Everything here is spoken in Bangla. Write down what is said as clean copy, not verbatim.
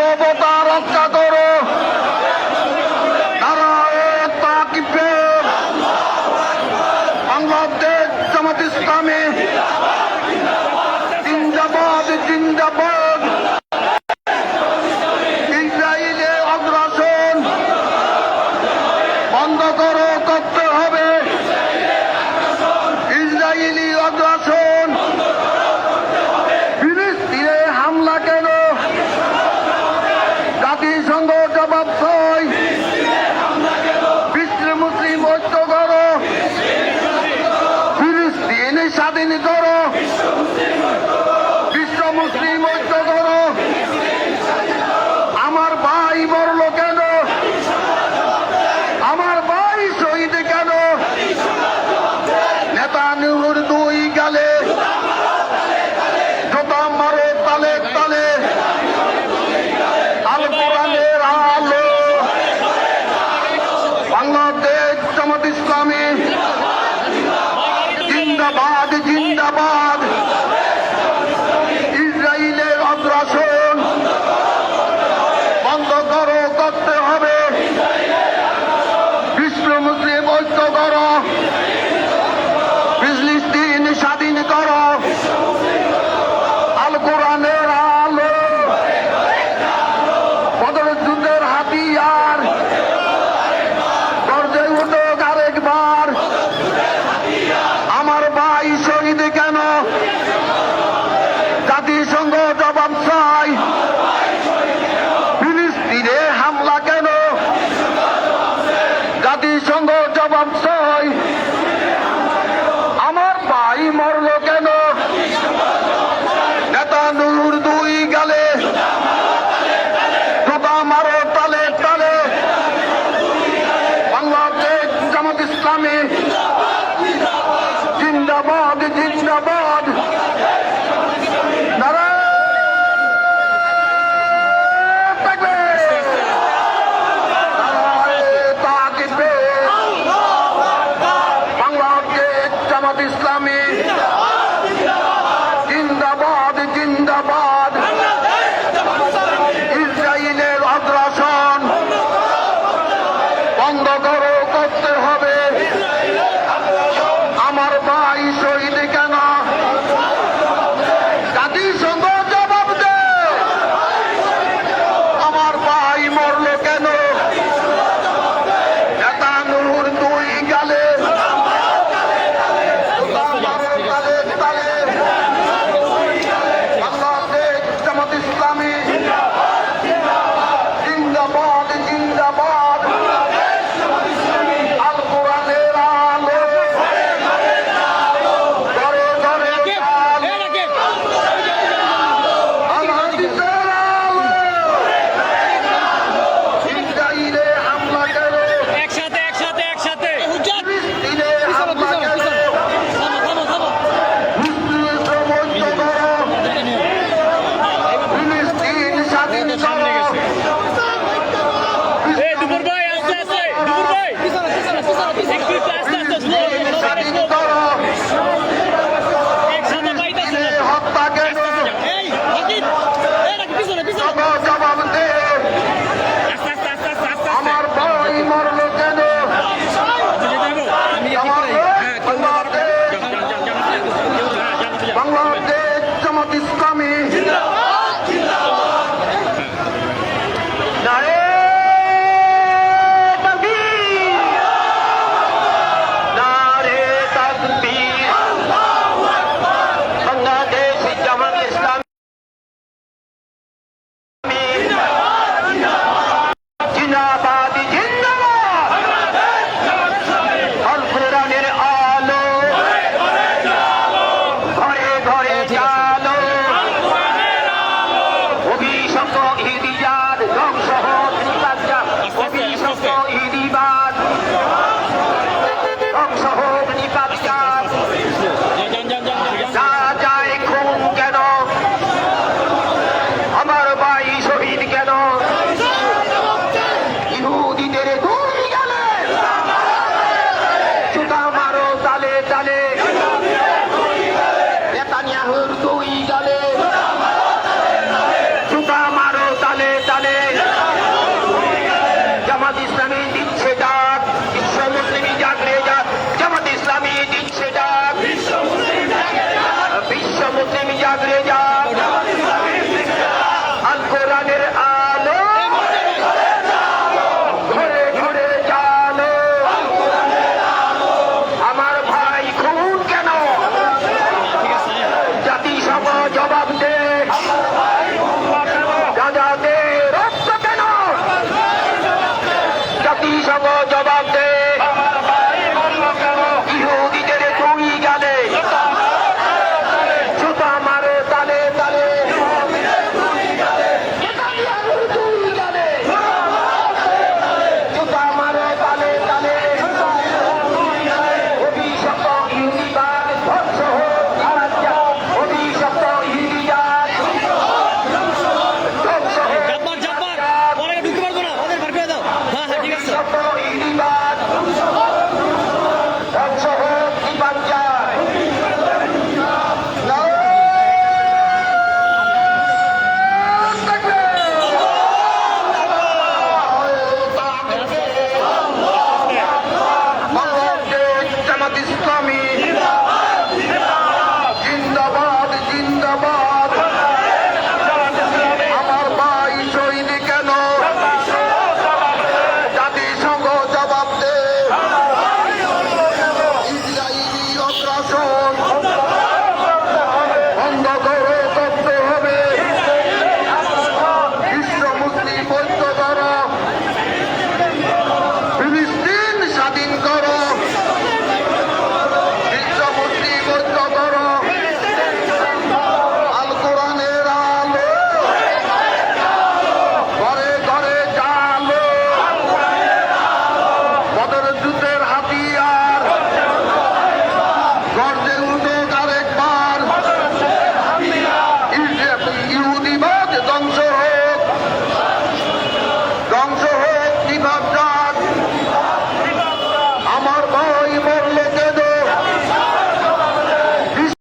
মানবতা রক্ষা করো। নারায়ে তাকবীর। বাংলাদেশ জামাত ইসলামী জিন্দাবাদ জিন্দাবাদ। ইসরায়েলে আগ্রাসন বন্ধ করো, করতে হবে। ইসরায়েলি আগ্রাসন, ফিলিস্তিনে হামলা কেন? জাতিসংঘ জবাব চাই। বিশ্ব মুসলিম ঐক্য করো, ফিলিস্তিন স্বাধীন করো। বিশ্ব মুসলিম ঐক্য করো। আমার ভাই মরল কেন? আমার ভাই শহীদ কেন? নেতানিয়াহুর দুই গালে জোতা মারো তালে তালে। আল কোরআনের আলো। বাংলাদেশ জামাত ইসলামী জিন্দাবাদ জিন্দাবাদ। ইসরায়েলের আগ্রাসন বন্ধ করো, করতে হবে। বিশ্ব মুসলিম ঐক্য করো, ফিলিস্তিন স্বাধীন করো। আল কোরআনের আলো। বদর যুদ্ধের হাতিয়ার গর্জে উঠুক আরেকবার। আমার ভাই শহীদ কেন? জাতিসংঘ জবাব চাই। ফিলিস্তিনে হামলা কেন? জাতিসংঘ জবাব চাই। আমার ভাই মরল কেন? নেতানিয়াহুর দুই গালে জোতা মারো তালে তালে। বাংলাদেশ জামাত ইসলামী জিন্দাবাদ জিন্দাবাদ। নারায়ে তাকবীর। নারায়ে তাকবীর। বাংলাদেশ জামাত ইসলামী জিন্দাবাদ জিন্দাবাদ। ইসরায়েলের আগ্রাসন বন্ধ করো, করতে হবে। আমার ভাই শহীদ কেন? জাতিসংঘ জবাব দে। আমার ভাই মরল কেন? নেতানিয়াহুর দুই গালে তালে তালে। বাংলাদেশ জামাত ইসলামী জিন্দাবাদ জিন্দাবাদ। আল কোরআনের আলো। ঘরে ঘরে আলো। আল হাদিসের আলো। ইসরায়েলে হামলা কেন? একসাথে একসাথে একসাথে ফিলিস্তিনে হামলা কেন? মুসলিম ঐক্য করো, ফিলিস্তিন স্বাধীন করো। এই দুপুর ভাই আস্তে আস্তে দুপুর ভাই একটু আস্তে আস্তে স্লো স্বাধীন করো। একসাথে পাইতেছে না হত্যা কেন? এই হকিত এই রাখ পিছনে পিছনে জবাব দে। আস্তে আস্তে আস্তে আস্তে আস্তে আমার ভাই মরল কেন? বাংলাদেশ জামাত ইসলামী নারায়ে তাকবীর। নারায়ে তাকবীর। বাংলাদেশ জামাত ইসলামী জিন্দাবাদ জিন্দাবাদ। আল কোরআনের আলো। ঘরে ঘরে চালো। অভিশপ্ত ইহুদিবাদ ধ্বংস হোক নিপাত। অভিশপ্ত ইহুদিবাদ ধ্বংস হোক নিপাত। যা যায় খুন কেন? আমার ভাই শহীদ কেন? ইহুদিদের দুই গালে জুতা মারো তালে তালে। নেতানিয়াহুর দুই গালে জুতা মারো তালে তালে। যুদ্ধের হাতিয়ার